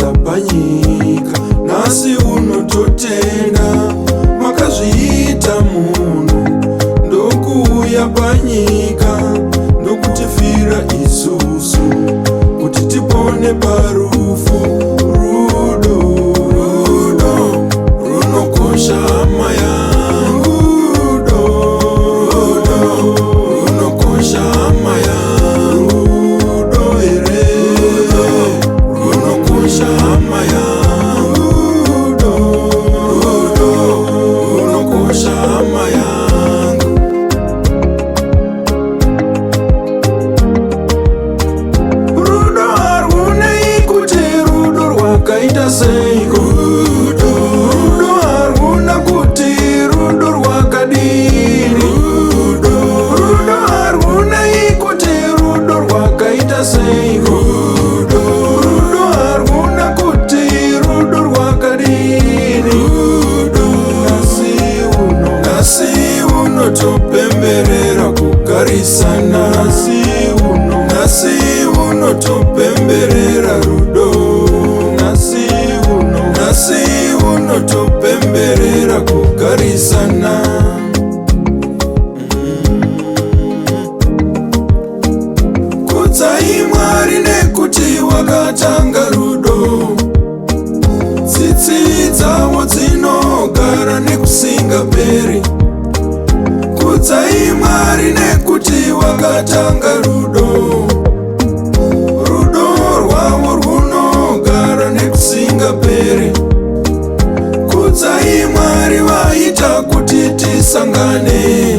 kuisa panyika. Nhasi unototenda makazviita munhu ndokuuya panyika ndokutifira isusu kuti tipone parufu. Rudo, rudo runokosha hama yangu. Rudo, rudo runokosha hama yangu. Rudo ere runokosha hama yangu. Rudo, rudo runokosha hama yangu. Rudo harunei kuti rudo rwakaita sei. Rudo, rudo haruna kuti rudo rwakadini. Rudo, rudo harunei kuti rudo rwakaita sei. Rudo, rudo haruna kuti rudo rwakadini. Rudo, nhasi unotopemberera kugarisana. Nhasi unotopemberera rudo. Nhasi unotopemberera kugarisana. Kudzai Mwari nekuti wakatanga rudo. Tsitsi dzavo dzinogara nekusingaperi. Kudzai Mwari nekuti wakatanga rudo. Rudo rwavo runogara nekusingaperi. Kudzai Mwari vaita kuti tisangane.